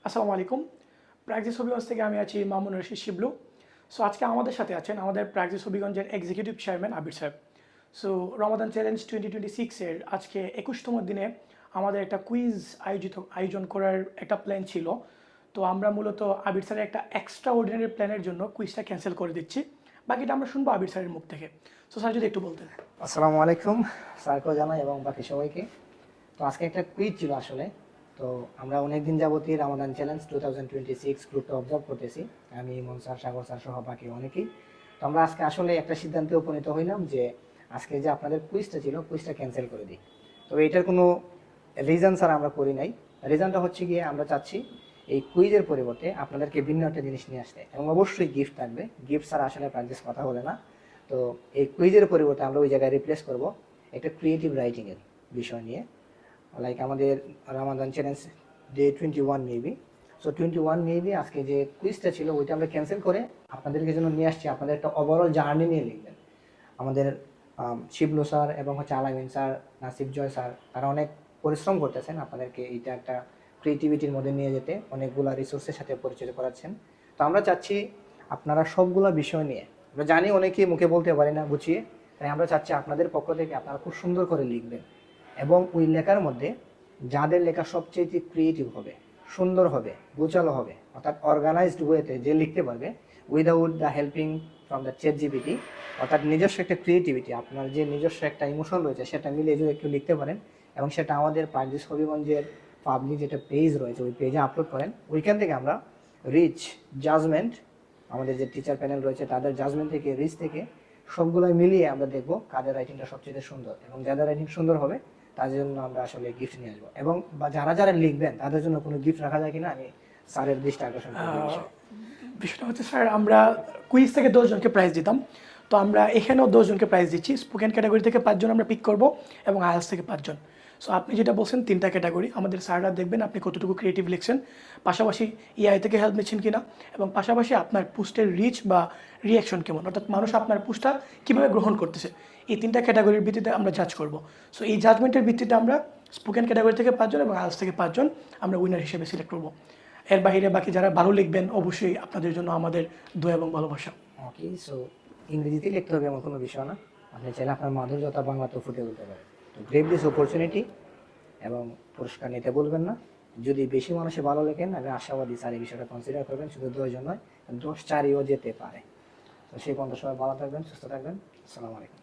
আসসালামু আলাইকুম। প্র্যাকটিস হবিগঞ্জ থেকে আমি আছি মামুন রশিদ শিবলু। সো আজকে আমাদের সাথে আছেন আমাদের প্র্যাকটিস হবিগঞ্জের এক্সিকিউটিভ চেয়ারম্যান আবির সাহেব। সো রমাদান চ্যালেঞ্জ 2026 আজকে 21তম দিনে আমাদের একটা কুইজ আয়োজন করার একটা প্ল্যান ছিল। তো আমরা মূলত আবির স্যারের একটা এক্সট্রা অর্ডিনারি প্ল্যানের জন্য কুইজটা ক্যান্সেল করে দিচ্ছি। বাকিটা আমরা শুনবো আবির স্যারের মুখ থেকে। সো স্যার যদি একটু বলতেন। আসসালামু আলাইকুম স্যারকেও জানাই এবং বাকি সবাইকে। তো আজকে একটা কুইজ ছিল আসলে। তো আমরা অনেকদিন যাবতীয় রামাদান চ্যালেঞ্জ 2026 গ্রুপটা অবজার্ভ করতেছি, আমি ইমন স্যার, সাগর স্যার সহ বাকি অনেকেই। তো আমরা আজকে আসলে একটা সিদ্ধান্তে উপনীত হইলাম যে আজকে যে আপনাদের কুইজটা ছিল কুইজটা ক্যান্সেল করে দিই। তো এটার কোনো রিজন স্যার আমরা করি নাই। রিজনটা হচ্ছে গিয়ে আমরা চাচ্ছি এই কুইজের পরিবর্তে আপনাদেরকে ভিন্ন একটা জিনিস নিয়ে আসতে, এবং অবশ্যই গিফট থাকবে। গিফট স্যার আসলে প্র্যাকটিস কথা বলে না। তো এই কুইজের পরিবর্তে আমরা ওই জায়গায় রিপ্লেস করব একটা ক্রিয়েটিভ রাইটিংয়ের বিষয় নিয়ে। লাইক আমাদের Ramadan challenge day 21 maybe. So 21 maybe আজকে যে কুইজটা ছিল ওইটা আমরা ক্যান্সেল করে আপনাদেরকে জন্য নিয়ে আসছি, আপনাদের একটা ওভারঅল জার্নি নিয়ে লিখবেন। আমাদের শিবলু স্যার এবং আলামিন স্যার, নাসিব জয় স্যার, তারা অনেক পরিশ্রম করতেছেন আপনাদেরকে এইটা একটা ক্রিয়েটিভিটির মধ্যে নিয়ে যেতে, অনেকগুলা রিসোর্সের সাথে পরিচিত করাচ্ছেন। তো আমরা চাচ্ছি আপনারা সবগুলা বিষয় নিয়ে, আমরা জানি অনেকেই মুখে বলতে পারি না গুছিয়ে, তাই আমরা চাচ্ছি আপনাদের পক্ষ থেকে আপনারা খুব সুন্দর করে লিখবেন, এবং ওই লেখার মধ্যে যাদের লেখা সবচেয়ে ক্রিয়েটিভ হবে, সুন্দর হবে, গোছালো হবে, অর্থাৎ অর্গানাইজড ওয়েতে যে লিখতে পারবে without the helping from the chat GPT, অর্থাৎ নিজস্ব একটা ক্রিয়েটিভিটি, আপনার যে নিজস্ব একটা ইমোশন রয়েছে সেটা মিলিয়ে যদি একটু লিখতে পারেন এবং সেটা আমাদের প্র্যাকটিস হবিগঞ্জের পাবলিক যেটা পেজ রয়েছে ওই পেজে আপলোড করেন, ওইখান থেকে আমরা রিচ, জাজমেন্ট, আমাদের যে টিচার প্যানেল রয়েছে তাদের জাজমেন্ট থেকে, রিচ থেকে সবগুলো মিলিয়ে আমরা দেখবো কাদের রাইটিংটা সবচেয়ে সুন্দর, এবং যাদের রাইটিং সুন্দর হবে তার জন্য আমরা আসলে গিফট নিয়ে আসবো। এবং যারা যারা লিখবেন তাদের জন্য কোনো গিফট রাখা যায় কিনা আমি স্যারের দৃষ্টি আকর্ষণ করব। বিষয়টা হচ্ছে স্যার, আমরা কুইজ থেকে 10 জনকে প্রাইজ দিতাম। তো আমরা এখানেও 10 জনকে প্রাইজ দিচ্ছি। স্পোকেন ক্যাটাগরি থেকে 5 জন আমরা পিক করব এবং আইএলস থেকে 5 জন। সো আপনি যেটা বলছেন 3টা ক্যাটাগরি, আমাদের স্যাররা দেখবেন আপনি কতটুকু ক্রিয়েটিভ লিখছেন, পাশাপাশি এআই থেকে হেল্প নিচ্ছেন কিনা, এবং পাশাপাশি আপনার পোস্টের রিচ বা রিয়াকশন কেমন, অর্থাৎ মানুষ আপনার পোস্টটা কীভাবে গ্রহণ করতেছে, এই 3টা ক্যাটাগরির ভিত্তিতে আমরা জাজ করব। সো এই জাজমেন্টের ভিত্তিতে আমরা স্পোকেন ক্যাটাগরি থেকে 5 জন এবং আইএলস থেকে 5 জন আমরা উইনার হিসেবে সিলেক্ট করব। এর বাইরে বাকি যারা ভালো লিখবেন অবশ্যই আপনাদের জন্য আমাদের দোয়া এবং ভালোবাসা। ওকে, সো ইংরেজিতে লিখতে হবে এমন কোনো বিষয় না, আপনি চাইলে আপনার মাধুর্যতা বাংলাতেও ফুটে উঠতে পারে। তো গ্রেভ দিস অপরচুনিটি, এবং পুরস্কার নিতে বলবেন না। যদি বেশি মানুষে ভালো লেখেন আমি আশাবাদী স্যার এই বিষয়টা কনসিডার করবেন, শুধু 2 জন নয়, 10-4ও যেতে পারে। তো সেই পর্যন্ত সবাই ভালো থাকবেন, সুস্থ থাকবেন। আসসালামু আলাইকুম।